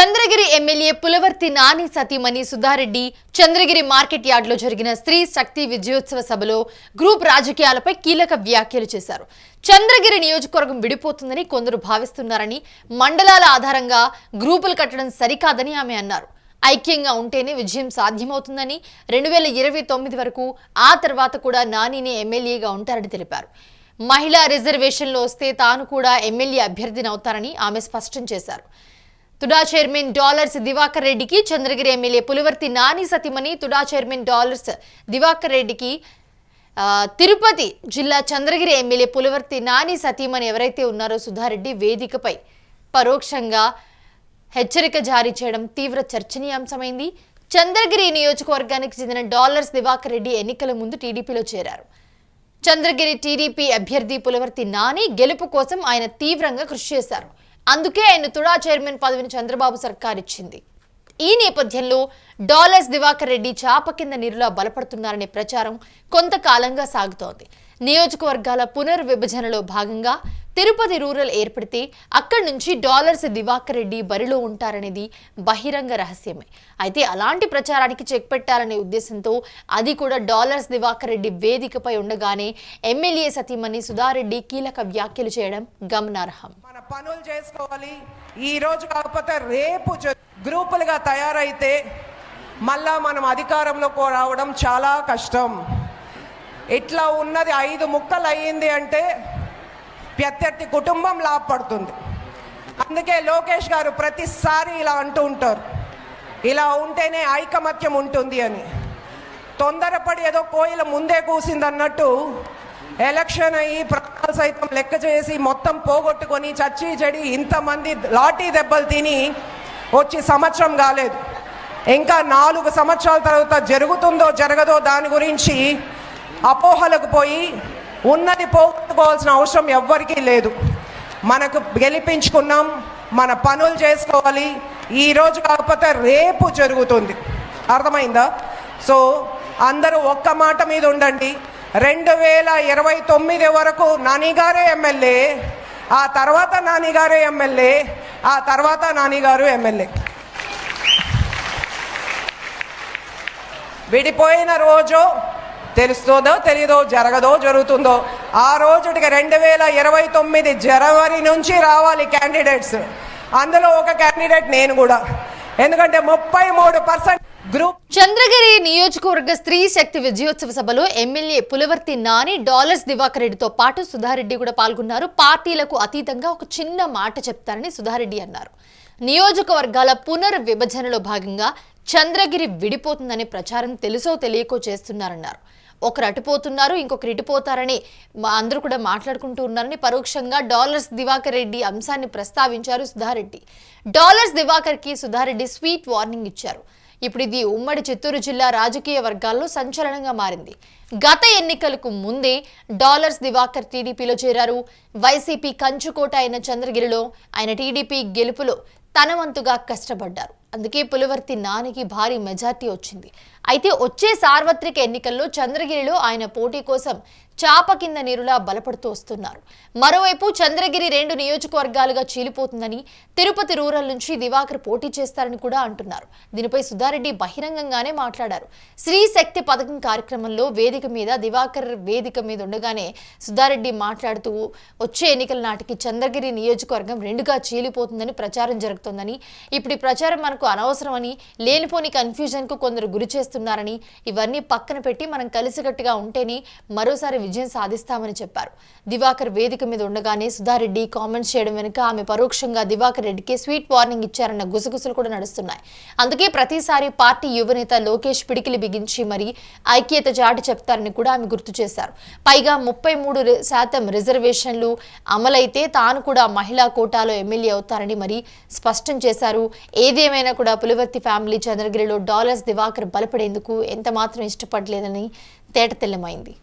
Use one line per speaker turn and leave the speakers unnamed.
Chandragiri MLA Pulavarthi Nani సతీమణి Sudha Reddy Chandragiri market yard లో జరిగిన స్త్రీ శక్తి విజయోత్సవ సభలో గ్రూప్ రాజకీయాలపై కీలక వ్యాఖ్యలు చేశారు. చంద్రగిరి నియోజకవర్గం విడిపోతుందని కొందరు భావిస్తున్నారని, మండలాల ఆధారంగా గ్రూపులు కట్టడం సరికాదని ఆమె అన్నారు. ఐక్యంగా ఉంటేనే విజయం సాధ్యమవుతుందని, 2029 వరకు ఆ తర్వాత కూడా నానినే ఎమ్మెల్యేగా ఉంటారని తెలిపారు. మహిళా రిజర్వేషన్లో వస్తే తాను కూడా ఎమ్మెల్యే అభ్యర్థినవుతారని ఆమె స్పష్టం చేశారు. తుడా చైర్మన్ డాలర్స్ దివాకర్ రెడ్డికి చంద్రగిరి ఎమ్మెల్యే పులవర్తి నాని సతీమణి తుడా చైర్మన్ డాలర్స్ దివాకర్ రెడ్డికి తిరుపతి జిల్లా చంద్రగిరి ఎమ్మెల్యే పులవర్తి నాని సతీమణి ఎవరైతే ఉన్నారో సుధారెడ్డి వేదికపై పరోక్షంగా హెచ్చరిక జారీ చేయడం తీవ్ర చర్చనీయాంశమైంది. చంద్రగిరి నియోజకవర్గానికి చెందిన డాలర్స్ దివాకర్ రెడ్డి ఎన్నికల ముందు టీడీపీలో చేరారు. చంద్రగిరి టీడీపీ అభ్యర్థి పులవర్తి నాని గెలుపు కోసం ఆయన తీవ్రంగా కృషి చేశారు. అందుకే ఆయన తుడా చైర్మన్ పదవిని చంద్రబాబు సర్కార్ ఇచ్చింది. ఈ నేపథ్యంలో డాలర్స్ దివాకర్ రెడ్డి చాప కింద నీరులా బలపడుతున్నారనే ప్రచారం కొంతకాలంగా సాగుతోంది. నియోజకవర్గాల పునర్విభజనలో భాగంగా తిరుపతి రూరల్ ఏర్పడితే అక్కడి నుంచి డాలర్స్ దివాకర్ రెడ్డి బరిలో ఉంటారనేది బహిరంగ రహస్యమే. అయితే అలాంటి ప్రచారానికి చెక్ పెట్టాలనే ఉద్దేశంతో అది కూడా డాలర్స్ దివాకర్ రెడ్డి వేదికపై ఉండగానే ఎమ్మెల్యే సతీమణి సుధారెడ్డి కీలక వ్యాఖ్యలు చేయడం గమనార్హం.
మన పనులు చేసుకోవాలి, ఈ రోజు కాకపోతే రేపు గ్రూపులుగా తయారైతే మళ్ళా మనం అధికారంలోకి రావడం చాలా కష్టం. ఇట్లా ఉన్నది 5 ముక్కలు అయ్యింది అంటే ప్రత్యర్థి కుటుంబం లాభపడుతుంది. అందుకే లోకేష్ గారు ప్రతిసారి ఇలా అంటూ ఉంటారు, ఇలా ఉంటేనే ఐకమత్యం ఉంటుంది అని. తొందరపడి ఏదో కోయిల ముందే కూసింది అన్నట్టు ఎలక్షన్ అయ్యి ప్రాణాలు సైతం లెక్క చేసి మొత్తం పోగొట్టుకొని చచ్చి చెడి ఇంతమంది లాఠీ దెబ్బలు తిని వచ్చి సంవత్సరం కాలేదు. ఇంకా 4 సంవత్సరాల తర్వాత జరుగుతుందో జరగదో దాని గురించి అపోహలకు పోయి ఉన్నది పోగొట్టుకోవాల్సిన అవసరం ఎవ్వరికీ లేదు. మనకు గెలిపించుకున్నాం, మన పనులు చేసుకోవాలి. ఈరోజు కాకపోతే రేపు జరుగుతుంది, అర్థమైందా? సో అందరూ ఒక్క మాట మీద ఉండండి. 2029 వరకు నానిగారే ఎమ్మెల్యే, ఆ తర్వాత నానిగారే ఎమ్మెల్యే, ఆ తర్వాత నానిగారు ఎమ్మెల్యే. విడిపోయిన రోజు తెలుస్తుందో తెలియదో, జరగదో జరుగుతుందో, ఆ రోజుటికి 2029 జనవరి నుంచి రావాలి క్యాండిడేట్స్. అందులో ఒక క్యాండిడేట్ నేను కూడా, ఎందుకంటే 33% గ్రూప్.
చంద్రగిరి నియోజకవర్గ స్త్రీ శక్తి విజయోత్సవ సభలో ఎమ్మెల్యే పులవర్తి నాని, డాలర్స్ దివాకర్ రెడ్డితో పాటు సుధారెడ్డి కూడా పాల్గొన్నారు. పార్టీలకు అతీతంగా ఒక చిన్న మాట చెప్తారని సుధారెడ్డి అన్నారు. నియోజకవర్గాల పునర్విభజనలో భాగంగా చంద్రగిరి విడిపోతుందనే ప్రచారం తెలుసో తెలియకో చేస్తున్నారన్నారు. ఒకరు అటుపోతున్నారు, ఇంకొకరు ఇటుపోతారని అందరూ కూడా మాట్లాడుకుంటూ ఉన్నారని పరోక్షంగా డాలర్స్ దివాకర్ రెడ్డి అంశాన్ని ప్రస్తావించారు సుధారెడ్డి. డాలర్స్ దివాకర్కి సుధారెడ్డి స్వీట్ వార్నింగ్ ఇచ్చారు. ఇప్పుడు ఇది ఉమ్మడి చిత్తూరు జిల్లా రాజకీయ వర్గాల్లో సంచలనంగా మారింది. గత ఎన్నికలకు ముందే డాలర్స్ దివాకర్ టీడీపీలో చేరారు. వైసీపీ కంచుకోట అయిన చంద్రగిరిలో ఆయన టీడీపీ గెలుపులో తన వంతుగా కష్టపడ్డారు. అందుకే పులవర్తి నానికి భారీ మెజార్టీ వచ్చింది. అయితే వచ్చే సార్వత్రిక ఎన్నికల్లో చంద్రగిరిలో ఆయన పోటీ కోసం చాప కింద నీరులా బలపడుతూ వస్తున్నారు. మరోవైపు చంద్రగిరి 2 నియోజకవర్గాలుగా చీలిపోతుందని, తిరుపతి రూరల్ నుంచి దివాకర్ పోటీ చేస్తారని కూడా అంటున్నారు. దీనిపై సుధారెడ్డి బహిరంగంగానే మాట్లాడారు. స్త్రీ శక్తి పథకం కార్యక్రమంలో వేదిక మీద దివాకర్ వేదిక మీద ఉండగానే సుధారెడ్డి మాట్లాడుతూ వచ్చే ఎన్నికల నాటికి చంద్రగిరి నియోజకవర్గం 2గా చీలిపోతుందని ప్రచారం జరుగుతోందని, ఇప్పుడు ఈ ప్రచారం మనకు అనవసరమని, లేనిపోని కన్ఫ్యూజన్ కు కొందరు గురి చేస్తున్నారని, ఇవన్నీ పక్కన పెట్టి మనం కలిసికట్టుగా ఉంటేనే మరోసారి విజయం సాధిస్తామని చెప్పారు. దివాకర్ వేదిక మీద ఉండగానే సుధారెడ్డి కామెంట్స్ చేయడం వెనుక ఆమె పరోక్షంగా దివాకర్ రెడ్డికి స్వీట్ వార్నింగ్ ఇచ్చారన్న గుసగుసలు కూడా నడుస్తున్నాయి. అందుకే ప్రతిసారి పార్టీ యువనేత లోకేష్ పిడికిలి బిగించి మరీ ఐక్యత చాటి చెప్తారని కూడా ఆమె గుర్తు చేశారు. పైగా 33% రిజర్వేషన్లు అమలైతే తాను కూడా మహిళా కోటాలో ఎమ్మెల్యే అవుతారని మరీ స్పష్టం చేశారు. ఏదేమైనా కూడా పులవర్తి ఫ్యామిలీ చంద్రగిరిలో డాలర్స్ దివాకర్ బలపడేందుకు ఎంత మాత్రం ఇష్టపడలేదని తేటతెల్లమైంది.